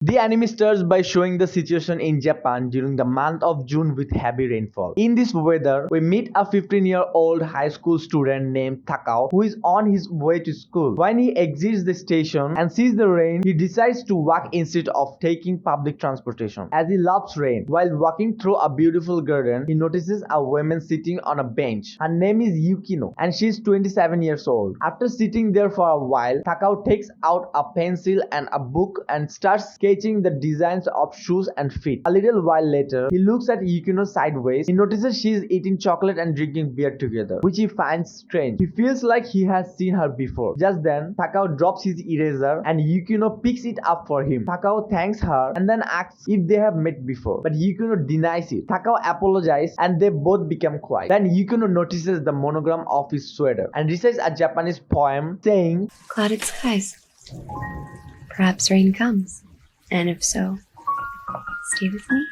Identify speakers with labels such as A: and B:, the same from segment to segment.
A: The anime starts by showing the situation in Japan during the month of June with heavy rainfall. In this weather, we meet a 15-year-old high school student named Taka who is on his way to school. When he exits the station and sees the rain, he decides to walk instead of taking public transportation. As he loves rain, while walking through a beautiful garden, he notices a woman sitting on a bench. Her name is Yukino and she is 27 years old. After sitting there for a while, Taka takes out a pencil and a book and starts sketching the designs of shoes and feet. A little while later, he looks at Yukino sideways. He notices she is eating chocolate and drinking beer together, which he finds strange. He feels like he has seen her before. Just then, Takao drops his eraser and Yukino picks it up for him. Takao thanks her and then asks if they have met before, but Yukino denies it. Takao apologizes and they both become quiet. Then Yukino notices the monogram of his sweater and recites a Japanese poem saying,
B: Clouded skies. Perhaps rain comes. And if so, stay with me.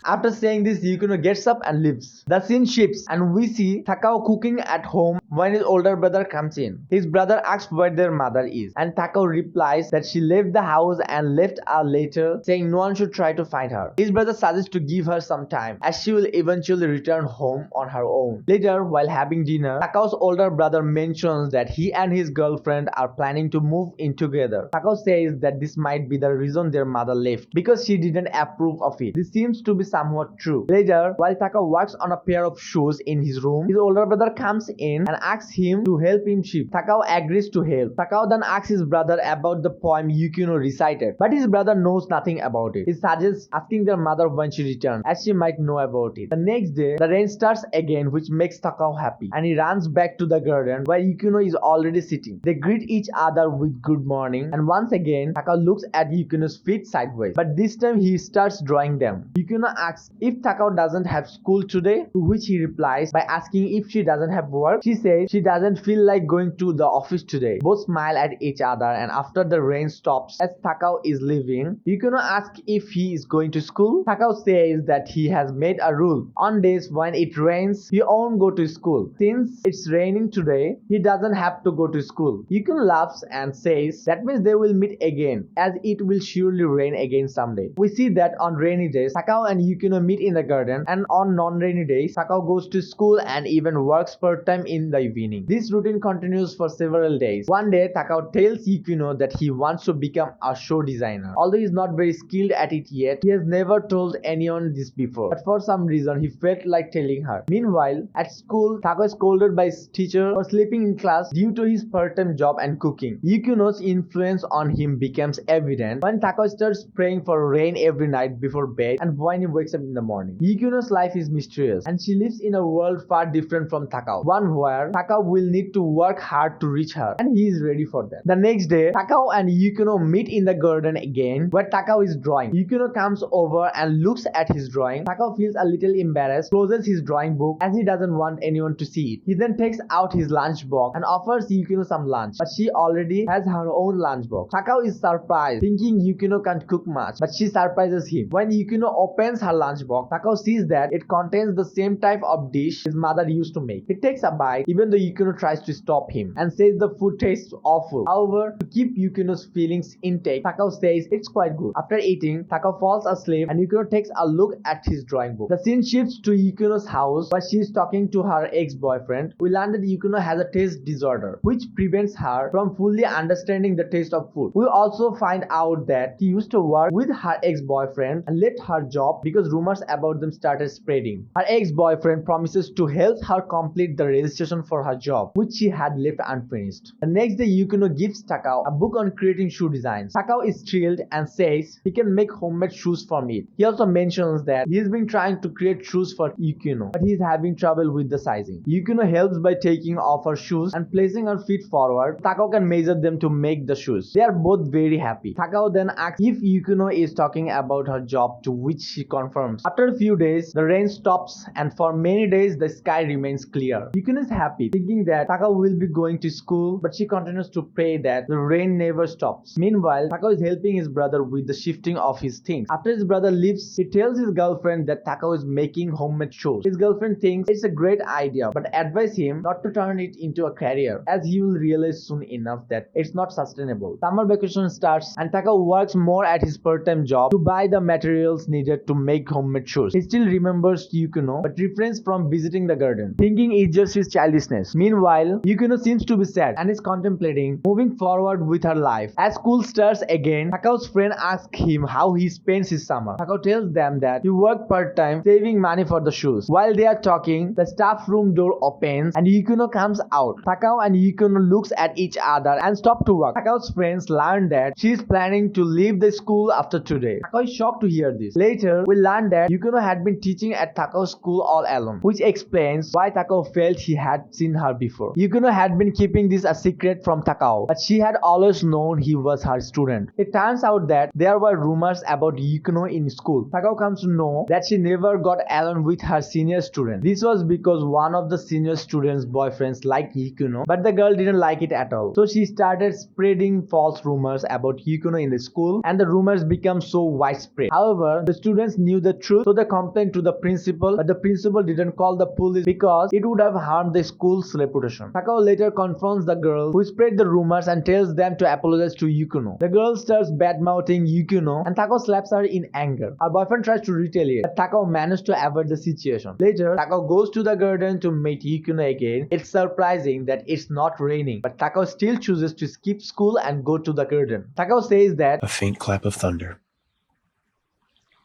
A: After saying this, Yukino gets up and leaves. The scene shifts and we see Takao cooking at home when his older brother comes in. His brother asks where their mother is and Takao replies that she left the house and left a letter saying no one should try to find her. His brother suggests to give her some time as she will eventually return home on her own. Later, while having dinner, Takao's older brother mentions that he and his girlfriend are planning to move in together. Takao says that this might be the reason their mother left because she didn't approve of it. This seems to be somewhat true. Later, while Taka works on a pair of shoes in his room, his older brother comes in and asks him to help him shift. Takao agrees to help. Takao then asks his brother about the poem Yukino recited, but his brother knows nothing about it. He suggests asking their mother when she returns, as she might know about it. The next day, the rain starts again, which makes Takao happy, and he runs back to the garden where Yukino is already sitting. They greet each other with good morning, and once again, Takao looks at Yukino's feet sideways, but this time he starts drawing them. Yukino asks if Takao doesn't have school today, to which he replies by asking if she doesn't have work. She says she doesn't feel like going to the office today. Both smile at each other, and after the rain stops as Takao is leaving, Yukino asks if he is going to school. Takao says that he has made a rule. On days when it rains, he won't go to school. Since it's raining today, he doesn't have to go to school. Yukino laughs and says that means they will meet again, as it will surely rain again someday. We see that on rainy days, Takao and Yukino meet in the garden, and on non-rainy days, Takao goes to school and even works part-time in the evening. This routine continues for several days. One day, Takao tells Yukino that he wants to become a show designer. Although he is not very skilled at it yet, he has never told anyone this before. But for some reason, he felt like telling her. Meanwhile, at school, Takao is scolded by his teacher for sleeping in class due to his part-time job and cooking. Yukino's influence on him becomes evident when Takao starts praying for rain every night before bed and when he wakes up in the morning. Yukino's life is mysterious, and she lives in a world far different from Takao, one where Takao will need to work hard to reach her, and he is ready for that. The next day, Takao and Yukino meet in the garden again, where Takao is drawing. Yukino comes over and looks at his drawing. Takao feels a little embarrassed, closes his drawing book as he doesn't want anyone to see it. He then takes out his lunchbox and offers Yukino some lunch, but she already has her own lunchbox. Takao is surprised, thinking Yukino can't cook much, but she surprises him. When Yukino opens her lunchbox, Takao sees that it contains the same type of dish his mother used to make. He takes a bite, even though Yukino tries to stop him and says the food tastes awful. However, to keep Yukino's feelings intact, Takao says it's quite good. After eating, Takao falls asleep and Yukino takes a look at his drawing book. The scene shifts to Yukino's house where she is talking to her ex-boyfriend. We learn that Yukino has a taste disorder, which prevents her from fully understanding the taste of food. We also find out that she used to work with her ex-boyfriend and left her job because rumors about them started spreading. Her ex-boyfriend promises to help her complete the registration for her job, which she had left unfinished. The next day, Yukino gives Takao a book on creating shoe designs. Takao is thrilled and says he can make homemade shoes from it. He also mentions that he has been trying to create shoes for Yukino, but he is having trouble with the sizing. Yukino helps by taking off her shoes and placing her feet forward. Takao can measure them to make the shoes. They are both very happy. Takao then asks if Yukino is talking about her job, to which she confirms confirms. After a few days, the rain stops and for many days the sky remains clear. Yukino is happy, thinking that Taka will be going to school, but she continues to pray that the rain never stops. Meanwhile, Taka is helping his brother with the shifting of his things. After his brother leaves, he tells his girlfriend that Taka is making homemade shoes. His girlfriend thinks it's a great idea, but advises him not to turn it into a career, as he will realize soon enough that it's not sustainable. Summer vacation starts and Taka works more at his part-time job to buy the materials needed to make homemade shoes. He still remembers Yukino, but refrains from visiting the garden, thinking it's just his childishness. Meanwhile, Yukino seems to be sad and is contemplating moving forward with her life. As school starts again, Takao's friend asks him how he spends his summer. Takao tells them that he worked part-time, saving money for the shoes. While they are talking, the staff room door opens and Yukino comes out. Takao and Yukino looks at each other and stop to work. Takao's friends learn that she is planning to leave the school after today. Takao is shocked to hear this. Later, we learn that Yukino had been teaching at Takao's school all alone, which explains why Takao felt he had seen her before. Yukino had been keeping this a secret from Takao, but she had always known he was her student. It turns out that there were rumors about Yukino in school. Takao comes to know that she never got along with her senior student. This was because one of the senior student's boyfriends liked Yukino, but the girl didn't like it at all. So she started spreading false rumors about Yukino in the school, and the rumors became so widespread. However, the students knew the truth, so they complained to the principal, but the principal didn't call the police because it would have harmed the school's reputation. Takao later confronts the girl who spread the rumors and tells them to apologize to Yukino. The girl starts bad-mouthing Yukino and Takao slaps her in anger. Her boyfriend tries to retaliate, but Takao manages to avoid the situation. Later, Takao goes to the garden to meet Yukino again. It's surprising that it's not raining, but Takao still chooses to skip school and go to the garden. Takao says that
C: A faint clap of thunder.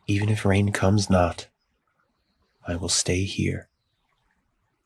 C: Even if rain comes not, I will stay here,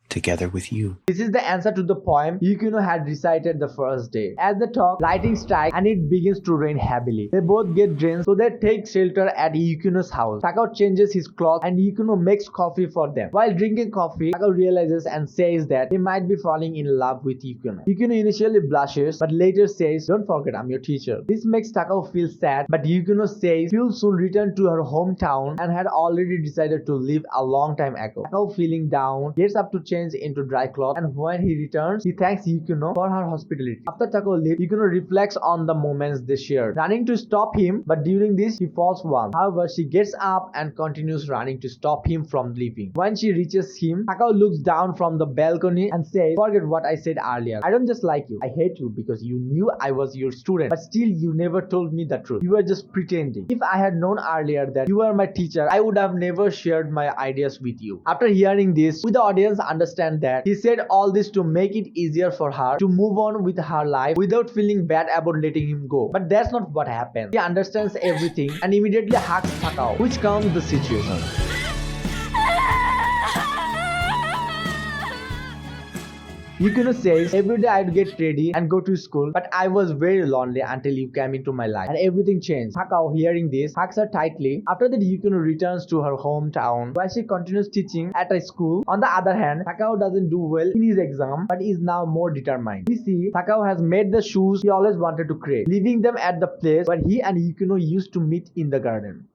C: together with you.
A: this is the answer to the poem Yukino had recited the first day. As they talk, lightning strikes and it begins to rain heavily. They both get drenched, so they take shelter at Yukino's house. Takao changes his clothes and Yukino makes coffee for them. While drinking coffee, Takao realizes and says that he might be falling in love with Yukino. Yukino initially blushes, but later says, "Don't forget, I'm your teacher." This makes Takao feel sad, but Yukino says she'll soon return to her hometown and had already decided to leave a long time ago. Takao, feeling down, gets up to change into dry cloth, and when he returns, he thanks Yukino for her hospitality. After Takao leaves, Yukino reflects on the moments they shared, running to stop him, but during this, he falls once. However, she gets up and continues running to stop him from leaving. When she reaches him, Takao looks down from the balcony and says, "Forget what I said earlier. I don't just like you. I hate you because you knew I was your student, but still you never told me the truth. You were just pretending. If I had known earlier that you were my teacher, I would have never shared my ideas with you." After hearing this, we the audience understand that he said all this to make it easier for her to move on with her life without feeling bad about letting him go. But that's not what happens. He understands everything and immediately hugs Takao, which calms the situation. Yukino says, "Every day I'd get ready and go to school, but I was very lonely until you came into my life and everything changed." Takao, hearing this, hugs her tightly. After that, Yukino returns to her hometown while she continues teaching at a school. On the other hand, Takao doesn't do well in his exam, but is now more determined. We see Takao has made the shoes he always wanted to create, leaving them at the place where he and Yukino used to meet in the garden.